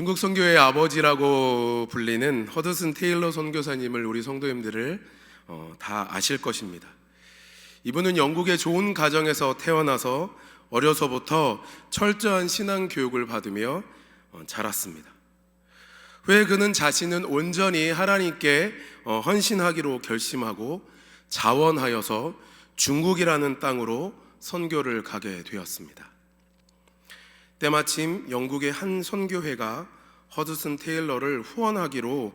중국 선교의 아버지라고 불리는 허드슨 테일러 선교사님을 우리 성도님들을 다 아실 것입니다. 이분은 영국의 좋은 가정에서 태어나서 어려서부터 철저한 신앙 교육을 받으며 자랐습니다. 왜 그는 자신은 온전히 하나님께 헌신하기로 결심하고 자원하여서 중국이라는 땅으로 선교를 가게 되었습니다. 때마침 영국의 한 선교회가 허드슨 테일러를 후원하기로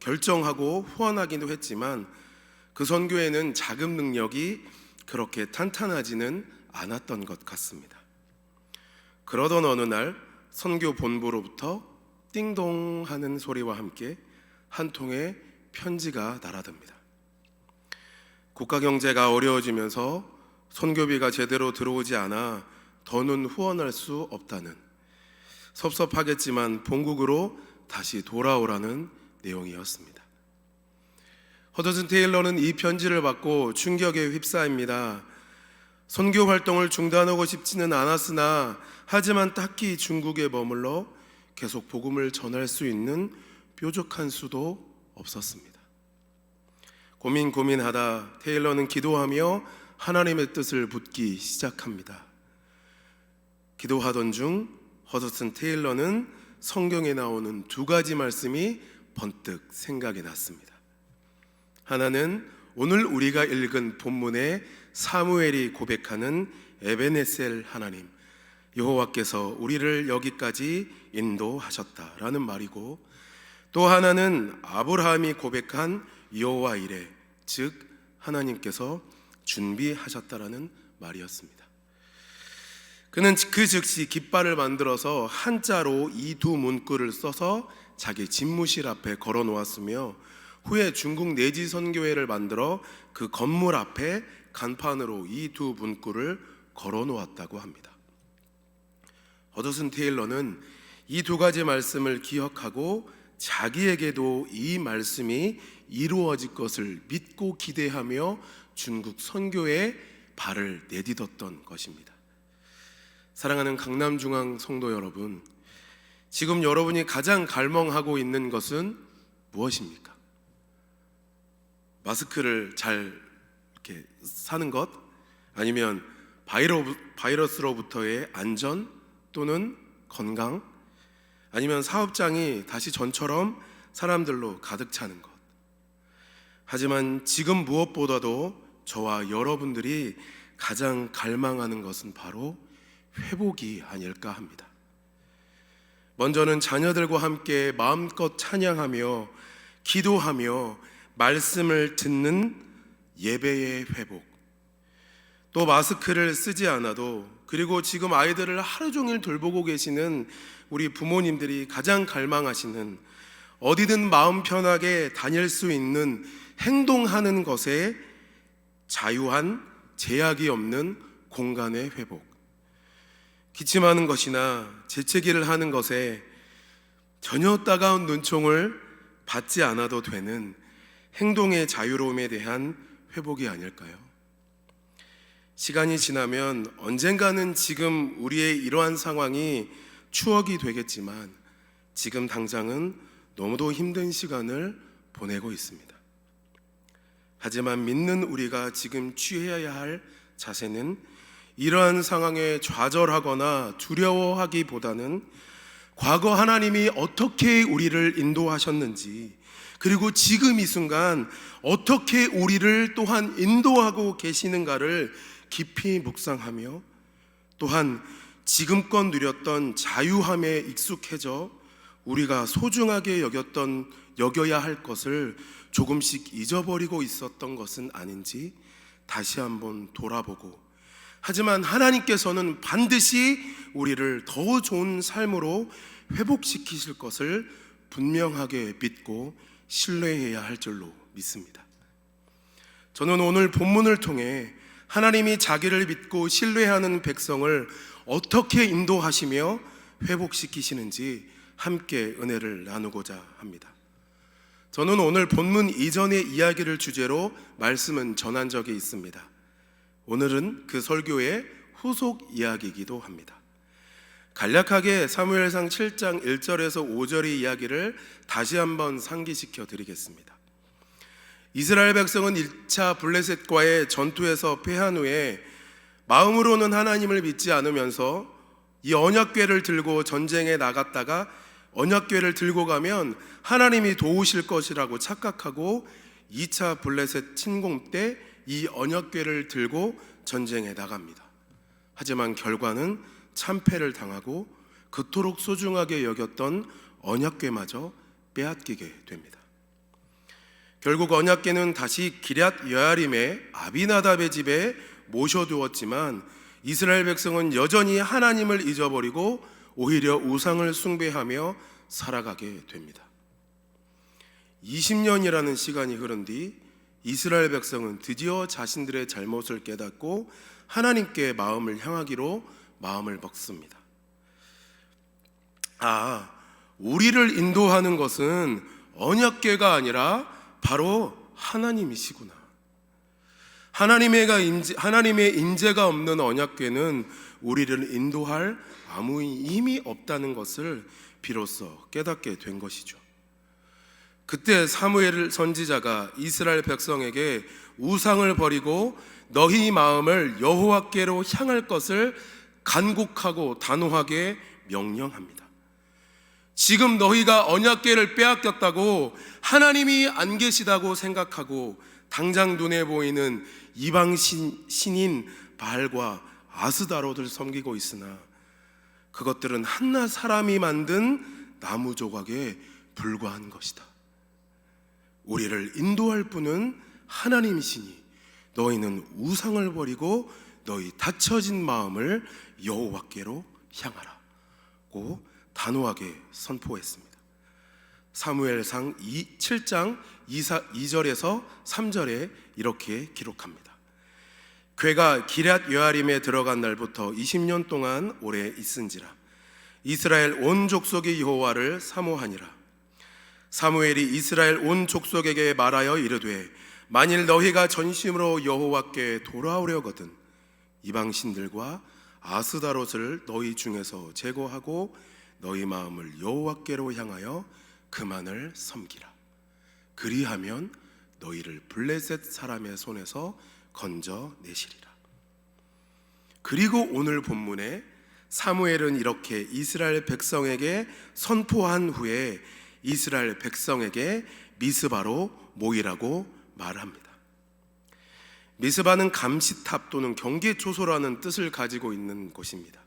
결정하고 후원하기도 했지만 그 선교회는 자금 능력이 그렇게 탄탄하지는 않았던 것 같습니다. 그러던 어느 날 선교 본부로부터 띵동 하는 소리와 함께 한 통의 편지가 날아듭니다. 국가 경제가 어려워지면서 선교비가 제대로 들어오지 않아 더는 후원할 수 없다는, 섭섭하겠지만 본국으로 다시 돌아오라는 내용이었습니다. 허드슨 테일러는 이 편지를 받고 충격에 휩싸입니다. 선교 활동을 중단하고 싶지는 않았으나 하지만 딱히 중국에 머물러 계속 복음을 전할 수 있는 뾰족한 수도 없었습니다. 고민하다 테일러는 기도하며 하나님의 뜻을 묻기 시작합니다. 기도하던 중 허드슨 테일러는 성경에 나오는 두 가지 말씀이 번뜩 생각이 났습니다. 하나는 오늘 우리가 읽은 본문의 사무엘이 고백하는 에베네셀 하나님, 여호와께서 우리를 여기까지 인도하셨다라는 말이고, 또 하나는 아브라함이 고백한 여호와 이레, 즉 하나님께서 준비하셨다라는 말이었습니다. 그는 그 즉시 깃발을 만들어서 한자로 이 두 문구를 써서 자기 집무실 앞에 걸어 놓았으며, 후에 중국 내지 선교회를 만들어 그 건물 앞에 간판으로 이 두 문구를 걸어 놓았다고 합니다. 허드슨 테일러는 이 두 가지 말씀을 기억하고 자기에게도 이 말씀이 이루어질 것을 믿고 기대하며 중국 선교에 발을 내딛었던 것입니다. 사랑하는 강남중앙 성도 여러분, 지금 여러분이 가장 갈망하고 있는 것은 무엇입니까? 마스크를 잘 이렇게 사는 것? 아니면 바이러스로부터의 안전 또는 건강? 아니면 사업장이 다시 전처럼 사람들로 가득 차는 것? 하지만 지금 무엇보다도 저와 여러분들이 가장 갈망하는 것은 바로 회복이 아닐까 합니다. 먼저는 자녀들과 함께 마음껏 찬양하며 기도하며 말씀을 듣는 예배의 회복, 또 마스크를 쓰지 않아도, 그리고 지금 아이들을 하루 종일 돌보고 계시는 우리 부모님들이 가장 갈망하시는 어디든 마음 편하게 다닐 수 있는 행동하는 것에 자유한 제약이 없는 공간의 회복, 기침하는 것이나 재채기를 하는 것에 전혀 따가운 눈총을 받지 않아도 되는 행동의 자유로움에 대한 회복이 아닐까요? 시간이 지나면 언젠가는 지금 우리의 이러한 상황이 추억이 되겠지만 지금 당장은 너무도 힘든 시간을 보내고 있습니다. 하지만 믿는 우리가 지금 취해야 할 자세는 이러한 상황에 좌절하거나 두려워하기보다는 과거 하나님이 어떻게 우리를 인도하셨는지, 그리고 지금 이 순간 어떻게 우리를 또한 인도하고 계시는가를 깊이 묵상하며, 또한 지금껏 누렸던 자유함에 익숙해져 우리가 소중하게 여겨야 할 것을 조금씩 잊어버리고 있었던 것은 아닌지 다시 한번 돌아보고, 하지만 하나님께서는 반드시 우리를 더 좋은 삶으로 회복시키실 것을 분명하게 믿고 신뢰해야 할 줄로 믿습니다. 저는 오늘 본문을 통해 하나님이 자기를 믿고 신뢰하는 백성을 어떻게 인도하시며 회복시키시는지 함께 은혜를 나누고자 합니다. 저는 오늘 본문 이전의 이야기를 주제로 말씀은 전한 적이 있습니다. 오늘은 그 설교의 후속 이야기이기도 합니다. 간략하게 사무엘상 7장 1절에서 5절의 이야기를 다시 한번 상기시켜 드리겠습니다. 이스라엘 백성은 1차 블레셋과의 전투에서 패한 후에 마음으로는 하나님을 믿지 않으면서 이 언약궤를 들고 전쟁에 나갔다가 언약궤를 들고 가면 하나님이 도우실 것이라고 착각하고 2차 블레셋 침공 때 이 언약궤를 들고 전쟁에 나갑니다. 하지만 결과는 참패를 당하고 그토록 소중하게 여겼던 언약궤마저 빼앗기게 됩니다. 결국 언약궤는 다시 기럇 여아림의 아비나답의 집에 모셔두었지만 이스라엘 백성은 여전히 하나님을 잊어버리고 오히려 우상을 숭배하며 살아가게 됩니다. 20년이라는 시간이 흐른 뒤 이스라엘 백성은 드디어 자신들의 잘못을 깨닫고 하나님께 마음을 향하기로 마음을 먹습니다. 우리를 인도하는 것은 언약궤가 아니라 바로 하나님이시구나. 하나님의 임재가 없는 언약궤는 우리를 인도할 아무 힘이 없다는 것을 비로소 깨닫게 된 것이죠. 그때 사무엘 선지자가 이스라엘 백성에게 우상을 버리고 너희 마음을 여호와께로 향할 것을 간곡하고 단호하게 명령합니다. 지금 너희가 언약궤를 빼앗겼다고 하나님이 안 계시다고 생각하고 당장 눈에 보이는 이방 신인 바알과 아스다롯을 섬기고 있으나 그것들은 한낱 사람이 만든 나무 조각에 불과한 것이다. 우리를 인도할 분은 하나님이시니 너희는 우상을 버리고 너희 닫혀진 마음을 여호와께로 향하라고 단호하게 선포했습니다. 사무엘상 7장 2절에서 3절에 이렇게 기록합니다. 궤가 기럇 여아림에 들어간 날부터 20년 동안 오래 있은지라 이스라엘 온 족속이 여호와를 사모하니라. 사무엘이 이스라엘 온 족속에게 말하여 이르되 만일 너희가 전심으로 여호와께 돌아오려거든 이방신들과 아스다롯을 너희 중에서 제거하고 너희 마음을 여호와께로 향하여 그만을 섬기라. 그리하면 너희를 블레셋 사람의 손에서 건져내시리라. 그리고 오늘 본문에 사무엘은 이렇게 이스라엘 백성에게 선포한 후에 이스라엘 백성에게 미스바로 모이라고 말합니다. 미스바는 감시탑 또는 경계초소라는 뜻을 가지고 있는 곳입니다.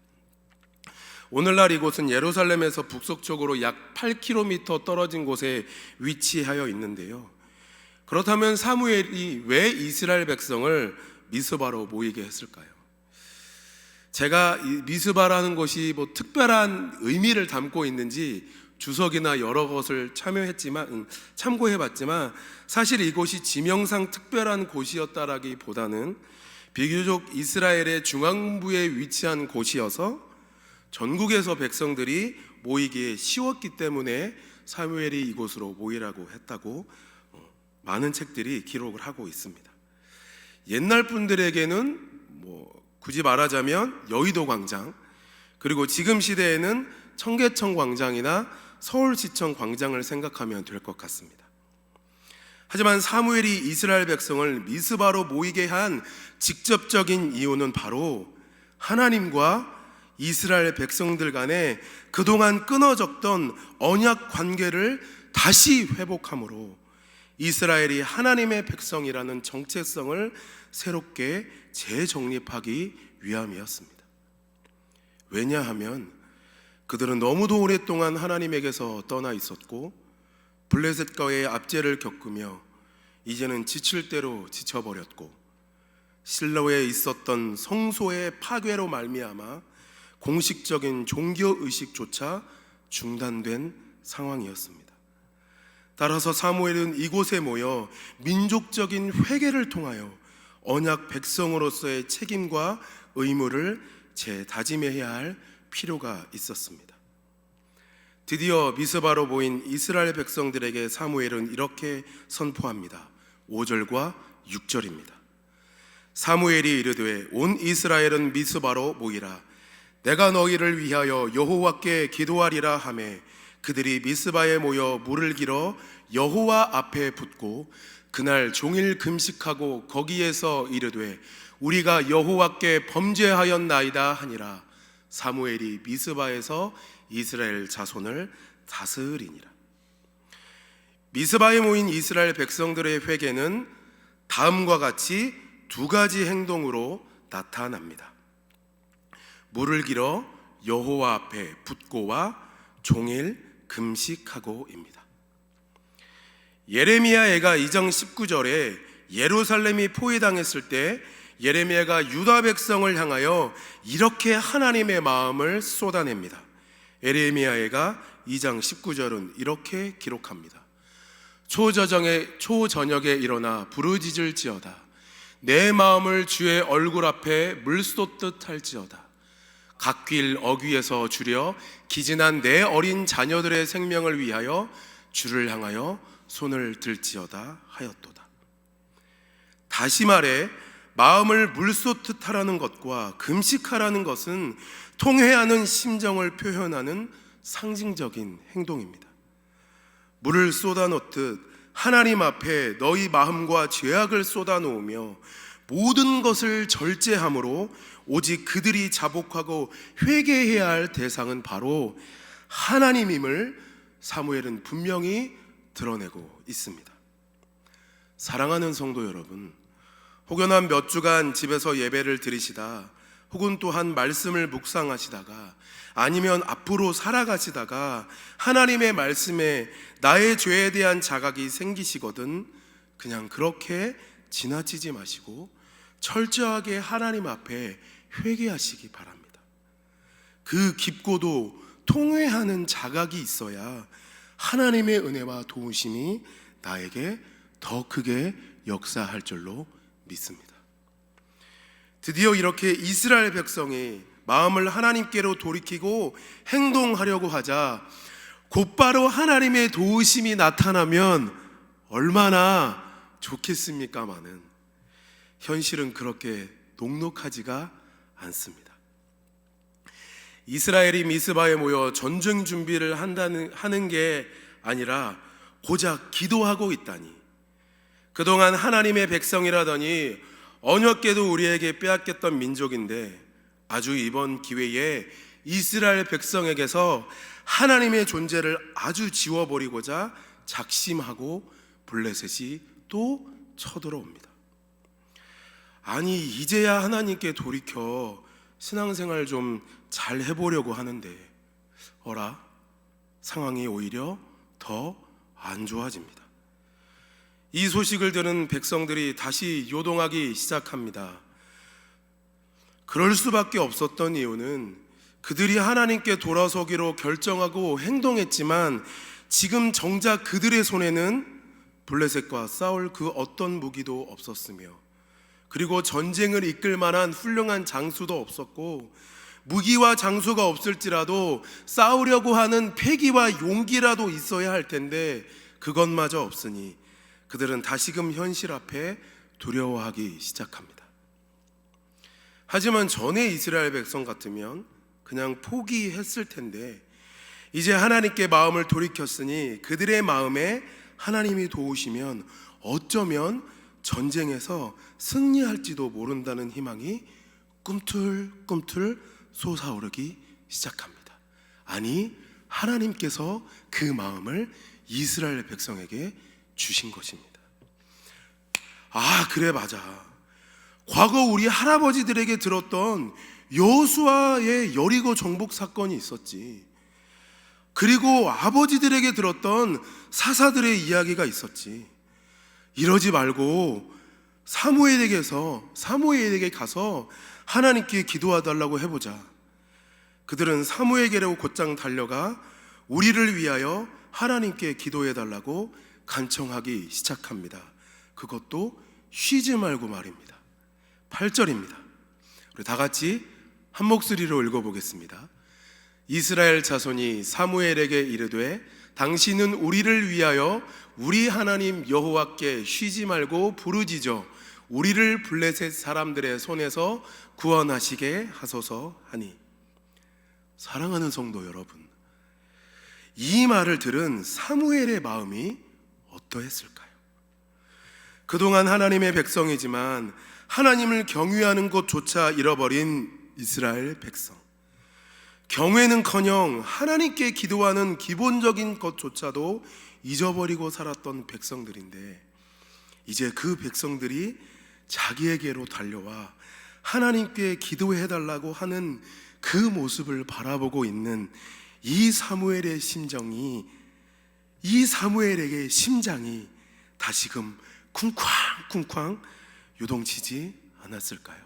오늘날 이곳은 예루살렘에서 북서쪽으로 약 8km 떨어진 곳에 위치하여 있는데요. 그렇다면 사무엘이 왜 이스라엘 백성을 미스바로 모이게 했을까요? 제가 이 미스바라는 곳이 특별한 의미를 담고 있는지 주석이나 여러 것을 참고해봤지만 사실 이곳이 지명상 특별한 곳이었다라기보다는 비교적 이스라엘의 중앙부에 위치한 곳이어서 전국에서 백성들이 모이기에 쉬웠기 때문에 사무엘이 이곳으로 모이라고 했다고 많은 책들이 기록을 하고 있습니다. 옛날 분들에게는 굳이 말하자면 여의도 광장, 그리고 지금 시대에는 청계천 광장이나 서울시청 광장을 생각하면 될 것 같습니다. 하지만 사무엘이 이스라엘 백성을 미스바로 모이게 한 직접적인 이유는 바로 하나님과 이스라엘 백성들 간에 그동안 끊어졌던 언약 관계를 다시 회복함으로 이스라엘이 하나님의 백성이라는 정체성을 새롭게 재정립하기 위함이었습니다. 왜냐하면 그들은 너무도 오랫동안 하나님에게서 떠나 있었고 블레셋과의 압제를 겪으며 이제는 지칠 대로 지쳐버렸고 실로에 있었던 성소의 파괴로 말미암아 공식적인 종교의식조차 중단된 상황이었습니다. 따라서 사무엘은 이곳에 모여 민족적인 회개를 통하여 언약 백성으로서의 책임과 의무를 재다짐해야 할 필요가 있었습니다. 드디어 미스바로 모인 이스라엘 백성들에게 사무엘은 이렇게 선포합니다. 5절과 6절입니다. 사무엘이 이르되 온 이스라엘은 미스바로 모이라. 내가 너희를 위하여 여호와께 기도하리라 하매 그들이 미스바에 모여 물을 길어 여호와 앞에 붓고 그날 종일 금식하고 거기에서 이르되 우리가 여호와께 범죄하였나이다 하니라. 사무엘이 미스바에서 이스라엘 자손을 다스리니라. 미스바에 모인 이스라엘 백성들의 회개는 다음과 같이 두 가지 행동으로 나타납니다. 물을 길어 여호와 앞에 붓고와 종일 금식하고입니다. 예레미야가 2장 19절에 예루살렘이 포위당했을 때 예레미야가 유다 백성을 향하여 이렇게 하나님의 마음을 쏟아냅니다. 예레미야가 2장 19절은 이렇게 기록합니다. 초저녁에 일어나 부르짖을지어다. 내 마음을 주의 얼굴 앞에 물 쏟듯 할지어다. 갓길 어귀에서 주려 기진한 내 어린 자녀들의 생명을 위하여 주를 향하여 손을 들지어다 하였도다. 다시 말해 마음을 물 쏟듯 하라는 것과 금식하라는 것은 통회하는 심정을 표현하는 상징적인 행동입니다. 물을 쏟아놓듯 하나님 앞에 너희 마음과 죄악을 쏟아놓으며 모든 것을 절제함으로 오직 그들이 자복하고 회개해야 할 대상은 바로 하나님임을 사무엘은 분명히 드러내고 있습니다. 사랑하는 성도 여러분, 혹여 한 몇 주간 집에서 예배를 드리시다 혹은 또한 말씀을 묵상하시다가 아니면 앞으로 살아가시다가 하나님의 말씀에 나의 죄에 대한 자각이 생기시거든 그냥 그렇게 지나치지 마시고 철저하게 하나님 앞에 회개하시기 바랍니다. 그 깊고도 통회하는 자각이 있어야 하나님의 은혜와 도우심이 나에게 더 크게 역사할 줄로 믿습니다. 드디어 이렇게 이스라엘 백성이 마음을 하나님께로 돌이키고 행동하려고 하자 곧바로 하나님의 도우심이 나타나면 얼마나 좋겠습니까마는 현실은 그렇게 녹록하지가 않습니다. 이스라엘이 미스바에 모여 전쟁 준비를 하는 게 아니라 고작 기도하고 있다니, 그동안 하나님의 백성이라더니 언약궤도 우리에게 빼앗겼던 민족인데 아주 이번 기회에 이스라엘 백성에게서 하나님의 존재를 아주 지워버리고자 작심하고 블레셋이 또 쳐들어옵니다. 아니 이제야 하나님께 돌이켜 신앙생활 좀 잘 해보려고 하는데 어라, 상황이 오히려 더 안 좋아집니다. 이 소식을 들은 백성들이 다시 요동하기 시작합니다. 그럴 수밖에 없었던 이유는 그들이 하나님께 돌아서기로 결정하고 행동했지만 지금 정작 그들의 손에는 블레셋과 싸울 그 어떤 무기도 없었으며 그리고 전쟁을 이끌 만한 훌륭한 장수도 없었고 무기와 장수가 없을지라도 싸우려고 하는 패기와 용기라도 있어야 할 텐데 그것마저 없으니 그들은 다시금 현실 앞에 두려워하기 시작합니다. 하지만 전에 이스라엘 백성 같으면 그냥 포기했을 텐데 이제 하나님께 마음을 돌이켰으니 그들의 마음에 하나님이 도우시면 어쩌면 전쟁에서 승리할지도 모른다는 희망이 꿈틀꿈틀 솟아오르기 시작합니다. 아니 하나님께서 그 마음을 이스라엘 백성에게 주신 것입니다. 아 그래 맞아, 과거 우리 할아버지들에게 들었던 여호수아의 여리고 정복 사건이 있었지. 그리고 아버지들에게 들었던 사사들의 이야기가 있었지. 이러지 말고 사무엘에게 가서 하나님께 기도해달라고 해보자. 그들은 사무엘에게로 곧장 달려가 우리를 위하여 하나님께 기도해달라고 간청하기 시작합니다. 그것도 쉬지 말고 말입니다. 8절입니다. 우리 다 같이 한 목소리로 읽어보겠습니다. 이스라엘 자손이 사무엘에게 이르되 당신은 우리를 위하여 우리 하나님 여호와께 쉬지 말고 부르짖어 우리를 블레셋 사람들의 손에서 구원하시게 하소서 하니 사랑하는 성도 여러분, 이 말을 들은 사무엘의 마음이 어떠했을까요? 그동안 하나님의 백성이지만 하나님을 경외하는 것조차 잃어버린 이스라엘 백성, 경외는커녕 하나님께 기도하는 기본적인 것조차도 잊어버리고 살았던 백성들인데, 이제 그 백성들이 자기에게로 달려와 하나님께 기도해달라고 하는 그 모습을 바라보고 있는 이 사무엘의 심정이, 이 사무엘에게 심장이 다시금 쿵쾅쿵쾅 요동치지 않았을까요?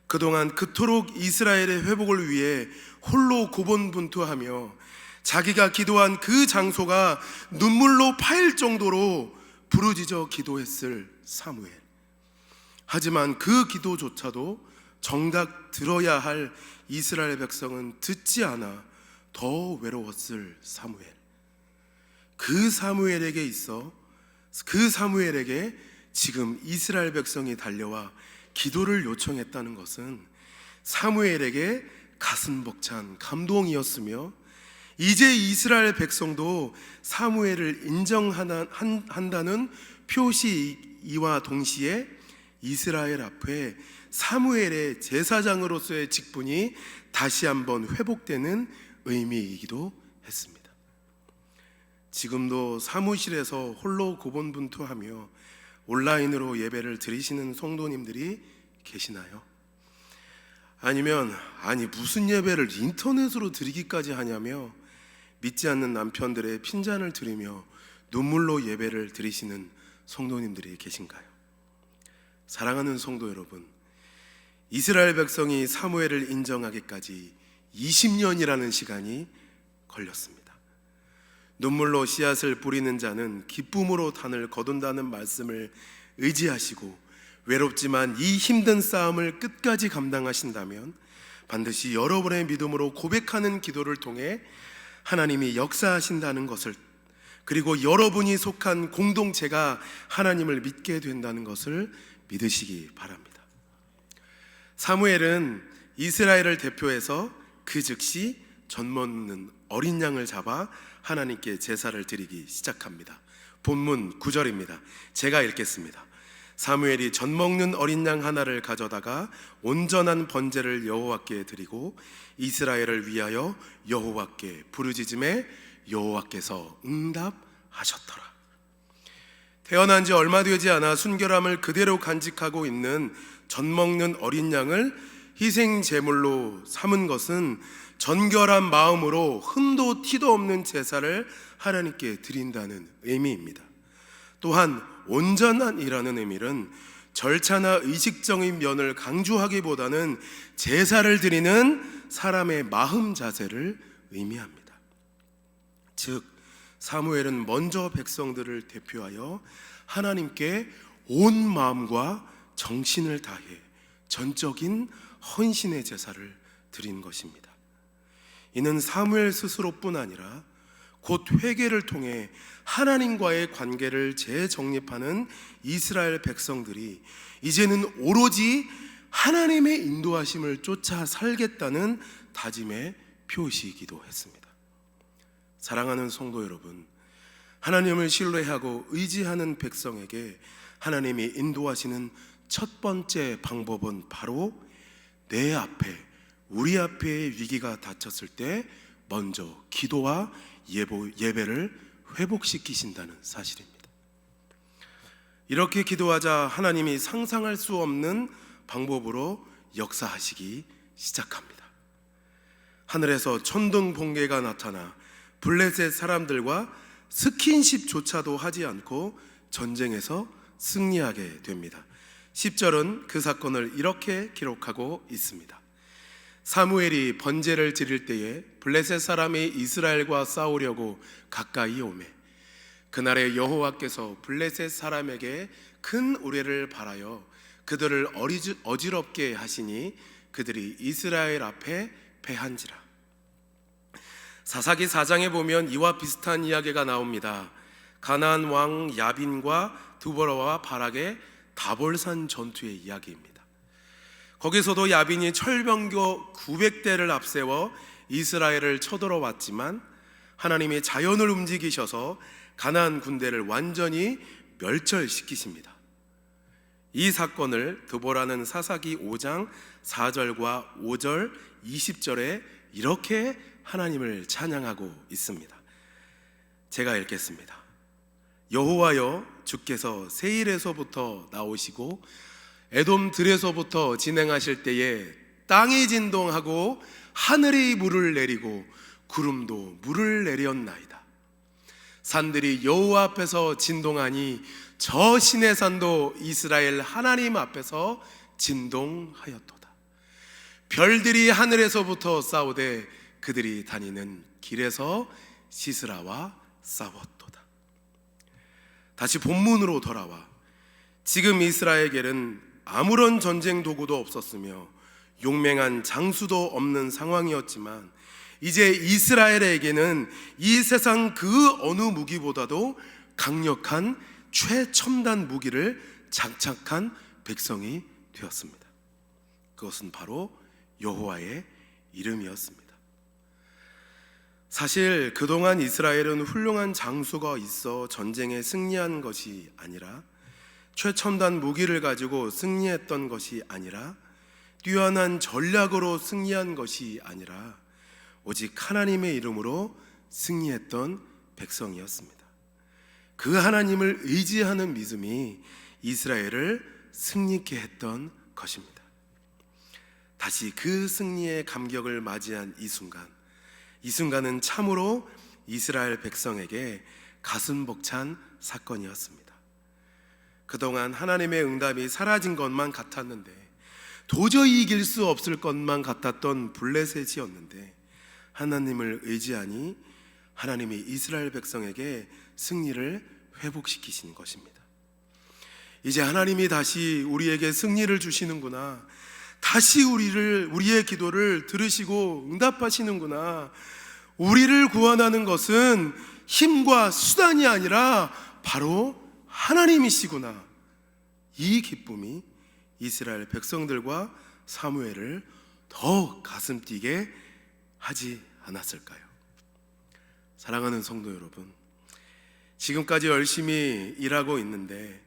그동안 그토록 이스라엘의 회복을 위해 홀로 고군분투하며 자기가 기도한 그 장소가 눈물로 파일 정도로 부르짖어 기도했을 사무엘. 하지만 그 기도조차도 정작 들어야 할 이스라엘 백성은 듣지 않아 더 외로웠을 사무엘. 그 사무엘에게 지금 이스라엘 백성이 달려와 기도를 요청했다는 것은 사무엘에게 가슴 벅찬 감동이었으며, 이제 이스라엘 백성도 사무엘을 인정한다는 표시이와 동시에 이스라엘 앞에 사무엘의 제사장으로서의 직분이 다시 한번 회복되는 의미이기도 했습니다. 지금도 사무실에서 홀로 고군분투하며 온라인으로 예배를 드리시는 성도님들이 계시나요? 아니면 무슨 예배를 인터넷으로 드리기까지 하냐며 믿지 않는 남편들의 핀잔을 들으며 눈물로 예배를 드리시는 성도님들이 계신가요? 사랑하는 성도 여러분, 이스라엘 백성이 사무엘을 인정하기까지 20년이라는 시간이 걸렸습니다. 눈물로 씨앗을 뿌리는 자는 기쁨으로 단을 거둔다는 말씀을 의지하시고 외롭지만 이 힘든 싸움을 끝까지 감당하신다면 반드시 여러분의 믿음으로 고백하는 기도를 통해 하나님이 역사하신다는 것을, 그리고 여러분이 속한 공동체가 하나님을 믿게 된다는 것을 믿으시기 바랍니다. 사무엘은 이스라엘을 대표해서 그 즉시 젖 먹는 어린 양을 잡아 하나님께 제사를 드리기 시작합니다. 본문 9절입니다. 제가 읽겠습니다. 사무엘이 젖 먹는 어린 양 하나를 가져다가 온전한 번제를 여호와께 드리고 이스라엘을 위하여 여호와께 부르짖음에 여호와께서 응답하셨더라. 태어난 지 얼마 되지 않아 순결함을 그대로 간직하고 있는 젖 먹는 어린 양을 희생 제물로 삼은 것은 전결한 마음으로 흠도 티도 없는 제사를 하나님께 드린다는 의미입니다. 또한 온전한이라는 의미는 절차나 의식적인 면을 강조하기보다는 제사를 드리는 사람의 마음 자세를 의미합니다. 즉 사무엘은 먼저 백성들을 대표하여 하나님께 온 마음과 정신을 다해 전적인 헌신의 제사를 드린 것입니다. 이는 사무엘 스스로뿐 아니라 곧 회개를 통해 하나님과의 관계를 재정립하는 이스라엘 백성들이 이제는 오로지 하나님의 인도하심을 쫓아 살겠다는 다짐의 표시이기도 했습니다. 사랑하는 성도 여러분, 하나님을 신뢰하고 의지하는 백성에게 하나님이 인도하시는 첫 번째 방법은 바로 내 앞에, 우리 앞에 위기가 닥쳤을 때 먼저 기도와 예배를 회복시키신다는 사실입니다. 이렇게 기도하자 하나님이 상상할 수 없는 방법으로 역사하시기 시작합니다. 하늘에서 천둥 번개가 나타나 블레셋 사람들과 스킨십조차도 하지 않고 전쟁에서 승리하게 됩니다. 10절은 그 사건을 이렇게 기록하고 있습니다. 사무엘이 번제를 드릴 때에 블레셋 사람이 이스라엘과 싸우려고 가까이 오매 그날에 여호와께서 블레셋 사람에게 큰 우레를 발하여 그들을 어지럽게 하시니 그들이 이스라엘 앞에 패한지라. 사사기 4장에 보면 이와 비슷한 이야기가 나옵니다. 가나안 왕 야빈과 드보라와 바락의 다볼산 전투의 이야기입니다. 거기서도 야빈이 철병거 900대를 앞세워 이스라엘을 쳐들어왔지만 하나님이 자연을 움직이셔서 가나안 군대를 완전히 멸절시키십니다. 이 사건을 드보라는 사사기 5장 4절과 5절 20절에 이렇게 하나님을 찬양하고 있습니다. 제가 읽겠습니다. 여호와여, 주께서 세일에서부터 나오시고 에돔 들에서부터 진행하실 때에 땅이 진동하고 하늘이 물을 내리고 구름도 물을 내렸나이다. 산들이 여호와 앞에서 진동하니 저 신의 산도 이스라엘 하나님 앞에서 진동하였도다. 별들이 하늘에서부터 싸우되 그들이 다니는 길에서 시스라와 싸웠도다. 다시 본문으로 돌아와 지금 이스라엘에게는 아무런 전쟁 도구도 없었으며 용맹한 장수도 없는 상황이었지만 이제 이스라엘에게는 이 세상 그 어느 무기보다도 강력한 최첨단 무기를 장착한 백성이 되었습니다. 그것은 바로 여호와의 이름이었습니다. 사실 그동안 이스라엘은 훌륭한 장수가 있어 전쟁에 승리한 것이 아니라 최첨단 무기를 가지고 승리했던 것이 아니라 뛰어난 전략으로 승리한 것이 아니라 오직 하나님의 이름으로 승리했던 백성이었습니다. 그 하나님을 의지하는 믿음이 이스라엘을 승리케 했던 것입니다. 다시 그 승리의 감격을 맞이한 이 순간은 참으로 이스라엘 백성에게 가슴 벅찬 사건이었습니다. 그동안 하나님의 응답이 사라진 것만 같았는데, 도저히 이길 수 없을 것만 같았던 블레셋이었는데 하나님을 의지하니 하나님이 이스라엘 백성에게 승리를 회복시키신 것입니다. 이제 하나님이 다시 우리에게 승리를 주시는구나, 다시 우리의 기도를 들으시고 응답하시는구나, 우리를 구원하는 것은 힘과 수단이 아니라 바로 하나님이시구나, 이 기쁨이 이스라엘 백성들과 사무엘을 더욱 가슴 뛰게 하지 않았을까요? 사랑하는 성도 여러분, 지금까지 열심히 일하고 있는데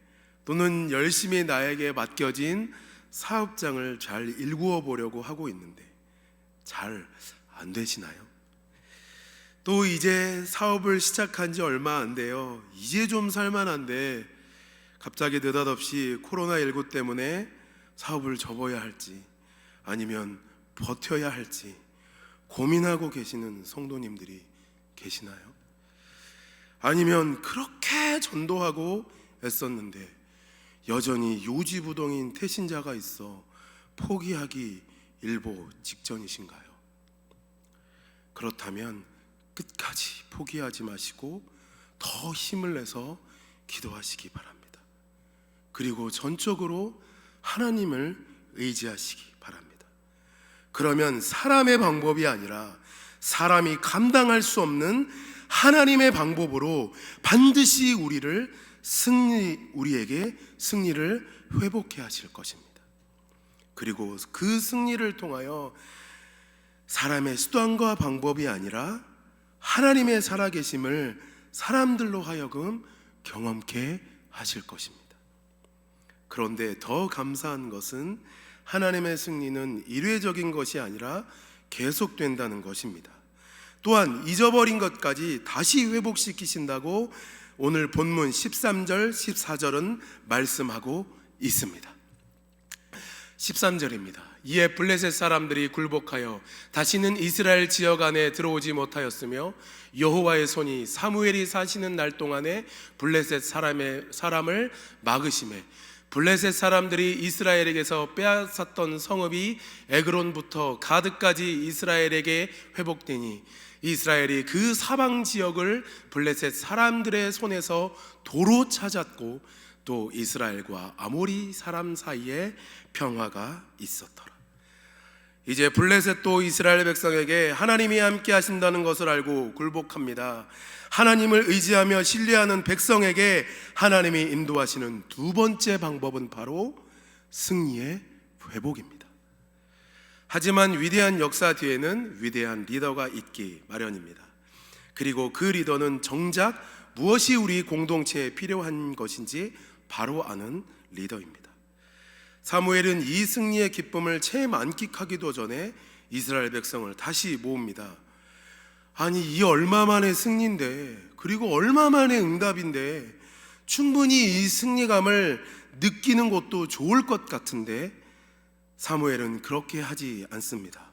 또는 열심히 나에게 맡겨진 사업장을 잘 일구어 보려고 하고 있는데 잘 안 되시나요? 또 이제 사업을 시작한 지 얼마 안 돼요. 이제 좀 살만한데 갑자기 느닷없이 코로나19 때문에 사업을 접어야 할지 아니면 버텨야 할지 고민하고 계시는 성도님들이 계시나요? 아니면 그렇게 전도하고 애썼는데 여전히 요지부동인 태신자가 있어 포기하기 일보 직전이신가요? 그렇다면 끝까지 포기하지 마시고 더 힘을 내서 기도하시기 바랍니다. 그리고 전적으로 하나님을 의지하시기 바랍니다. 그러면 사람의 방법이 아니라 사람이 감당할 수 없는 하나님의 방법으로 반드시 우리에게 승리를 회복해 하실 것입니다. 그리고 그 승리를 통하여 사람의 수단과 방법이 아니라 하나님의 살아계심을 사람들로 하여금 경험케 하실 것입니다. 그런데 더 감사한 것은 하나님의 승리는 일회적인 것이 아니라 계속된다는 것입니다. 또한 잊어버린 것까지 다시 회복시키신다고 오늘 본문 13절, 14절은 말씀하고 있습니다. 13절입니다. 이에 블레셋 사람들이 굴복하여 다시는 이스라엘 지역 안에 들어오지 못하였으며 여호와의 손이 사무엘이 사시는 날 동안에 블레셋 사람을 막으시매 블레셋 사람들이 이스라엘에게서 빼앗았던 성읍이 에그론부터 가드까지 이스라엘에게 회복되니 이스라엘이 그 사방 지역을 블레셋 사람들의 손에서 도로 찾았고 또 이스라엘과 아모리 사람 사이에 평화가 있었더라. 이제 블레셋도 이스라엘 백성에게 하나님이 함께 하신다는 것을 알고 굴복합니다. 하나님을 의지하며 신뢰하는 백성에게 하나님이 인도하시는 두 번째 방법은 바로 승리의 회복입니다. 하지만 위대한 역사 뒤에는 위대한 리더가 있기 마련입니다. 그리고 그 리더는 정작 무엇이 우리 공동체에 필요한 것인지 바로 아는 리더입니다. 사무엘은 이 승리의 기쁨을 채 만끽하기도 전에 이스라엘 백성을 다시 모읍니다. 아니, 이 얼마 만의 승리인데, 그리고 얼마 만의 응답인데 충분히 이 승리감을 느끼는 것도 좋을 것 같은데 사무엘은 그렇게 하지 않습니다.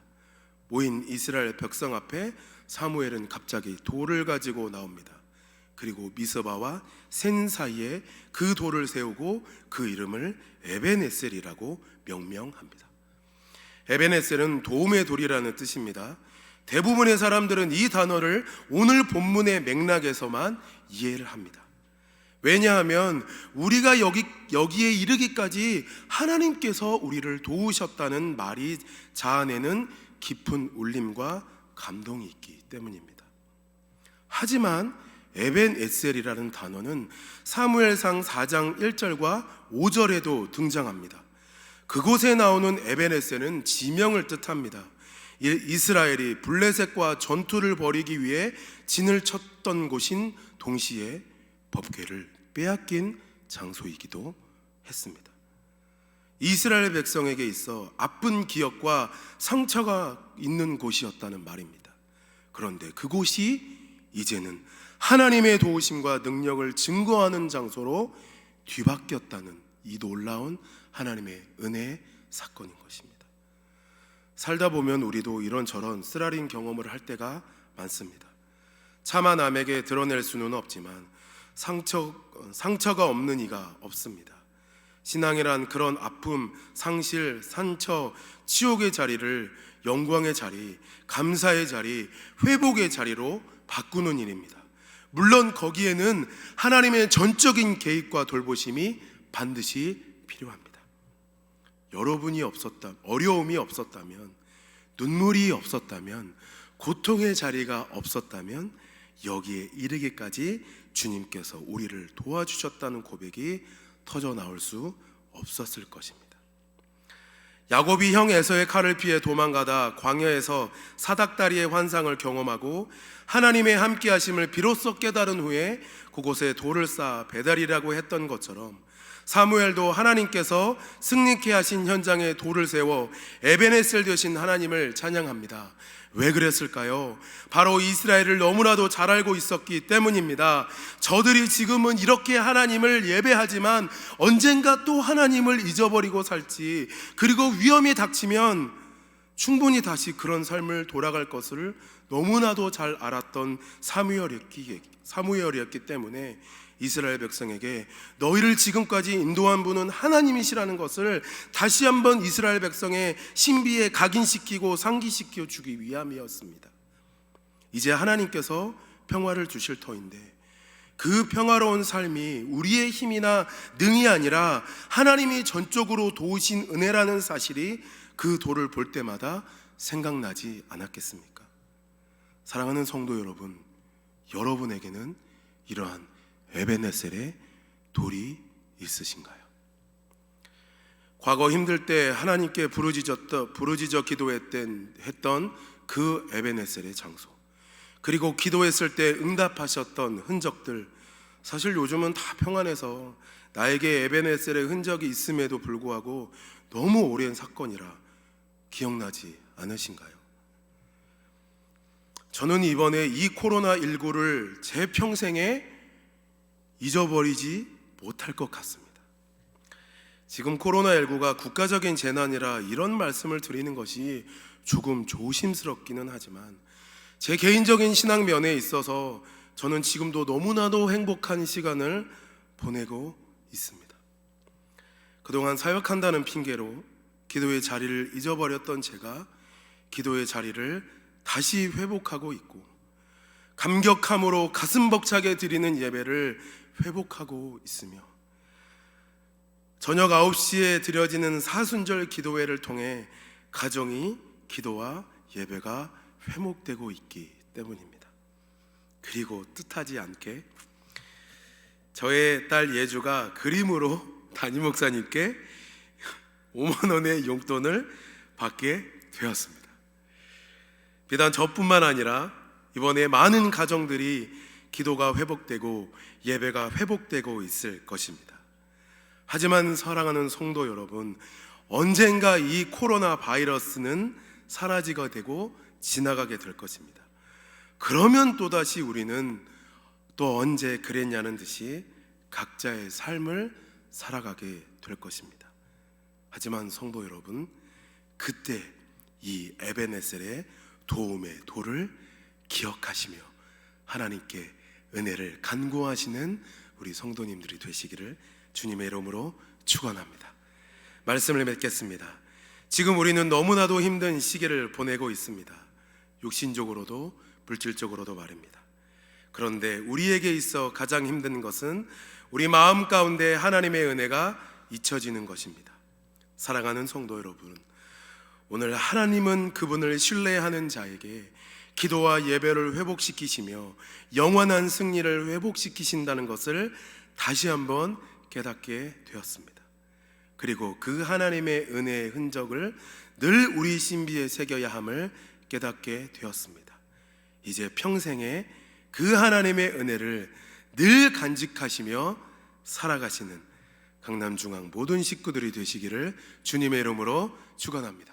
모인 이스라엘 백성 앞에 사무엘은 갑자기 돌을 가지고 나옵니다. 그리고 미스바와 센 사이에 그 돌을 세우고 그 이름을 에벤에셀이라고 명명합니다. 에벤에셀은 도움의 돌이라는 뜻입니다. 대부분의 사람들은 이 단어를 오늘 본문의 맥락에서만 이해를 합니다. 왜냐하면 우리가 여기에 이르기까지 하나님께서 우리를 도우셨다는 말이 자아내는 깊은 울림과 감동이 있기 때문입니다. 하지만 에벤에셀이라는 단어는 사무엘상 4장 1절과 5절에도 등장합니다. 그곳에 나오는 에벤에셀은 지명을 뜻합니다. 이스라엘이 블레셋과 전투를 벌이기 위해 진을 쳤던 곳인 동시에 법궤를 빼앗긴 장소이기도 했습니다. 이스라엘 백성에게 있어 아픈 기억과 상처가 있는 곳이었다는 말입니다. 그런데 그곳이 이제는 하나님의 도우심과 능력을 증거하는 장소로 뒤바뀌었다는 이 놀라운 하나님의 은혜의 사건인 것입니다. 살다 보면 우리도 이런저런 쓰라린 경험을 할 때가 많습니다. 차마 남에게 드러낼 수는 없지만 상처가 없는 이가 없습니다. 신앙이란 그런 아픔, 상실, 상처, 치욕의 자리를 영광의 자리, 감사의 자리, 회복의 자리로 바꾸는 일입니다. 물론 거기에는 하나님의 전적인 개입과 돌보심이 반드시 필요합니다. 여러분이 어려움이 없었다면, 눈물이 없었다면, 고통의 자리가 없었다면 여기에 이르기까지 주님께서 우리를 도와주셨다는 고백이 터져 나올 수 없었을 것입니다. 야곱이 형 에서의 칼을 피해 도망가다 광야에서 사닥다리의 환상을 경험하고 하나님의 함께하심을 비로소 깨달은 후에 그곳에 돌을 쌓아 배달이라고 했던 것처럼 사무엘도 하나님께서 승리케 하신 현장에 돌을 세워 에벤에셀 되신 하나님을 찬양합니다. 왜 그랬을까요? 바로 이스라엘을 너무나도 잘 알고 있었기 때문입니다. 저들이 지금은 이렇게 하나님을 예배하지만 언젠가 또 하나님을 잊어버리고 살지, 그리고 위험이 닥치면 충분히 다시 그런 삶을 돌아갈 것을 너무나도 잘 알았던 사무엘이었기 때문에 이스라엘 백성에게 너희를 지금까지 인도한 분은 하나님이시라는 것을 다시 한번 이스라엘 백성의 신비에 각인시키고 상기시켜 주기 위함이었습니다. 이제 하나님께서 평화를 주실 터인데 그 평화로운 삶이 우리의 힘이나 능이 아니라 하나님이 전적으로 도우신 은혜라는 사실이 그 돌을 볼 때마다 생각나지 않았겠습니까? 사랑하는 성도 여러분, 여러분에게는 이러한 에벤에셀의 돌이 있으신가요? 과거 힘들 때 하나님께 부르짖어 기도했던 그 에벤에셀의 장소, 그리고 기도했을 때 응답하셨던 흔적들, 사실 요즘은 다 평안해서 나에게 에벤에셀의 흔적이 있음에도 불구하고 너무 오랜 사건이라 기억나지 않으신가요? 저는 이번에 이 코로나19를 제 평생에 잊어버리지 못할 것 같습니다. 지금 코로나19가 국가적인 재난이라 이런 말씀을 드리는 것이 조금 조심스럽기는 하지만 제 개인적인 신앙 면에 있어서 저는 지금도 너무나도 행복한 시간을 보내고 있습니다. 그동안 사역한다는 핑계로 기도의 자리를 잊어버렸던 제가 기도의 자리를 다시 회복하고 있고, 감격함으로 가슴 벅차게 드리는 예배를 회복하고 있으며, 저녁 9시에 드려지는 사순절 기도회를 통해 가정이 기도와 예배가 회복되고 있기 때문입니다. 그리고 뜻하지 않게 저의 딸 예주가 그림으로 담임 목사님께 5만 원의 용돈을 받게 되었습니다. 비단 저뿐만 아니라 이번에 많은 가정들이 기도가 회복되고 예배가 회복되고 있을 것입니다. 하지만 사랑하는 성도 여러분, 언젠가 이 코로나 바이러스는 사라지게 되고 지나가게 될 것입니다. 그러면 또다시 우리는 또 언제 그랬냐는 듯이 각자의 삶을 살아가게 될 것입니다. 하지만 성도 여러분, 그때 이 에베네셀의 도움의 도를 기억하시며 하나님께 은혜를 간구하시는 우리 성도님들이 되시기를 주님의 이름으로 축원합니다. 말씀을 맺겠습니다. 지금 우리는 너무나도 힘든 시기를 보내고 있습니다. 육신적으로도 물질적으로도 말입니다. 그런데 우리에게 있어 가장 힘든 것은 우리 마음 가운데 하나님의 은혜가 잊혀지는 것입니다. 사랑하는 성도 여러분, 오늘 하나님은 그분을 신뢰하는 자에게 기도와 예배를 회복시키시며 영원한 승리를 회복시키신다는 것을 다시 한번 깨닫게 되었습니다. 그리고 그 하나님의 은혜의 흔적을 늘 우리 신비에 새겨야 함을 깨닫게 되었습니다. 이제 평생에 그 하나님의 은혜를 늘 간직하시며 살아가시는 강남중앙 모든 식구들이 되시기를 주님의 이름으로 축원합니다.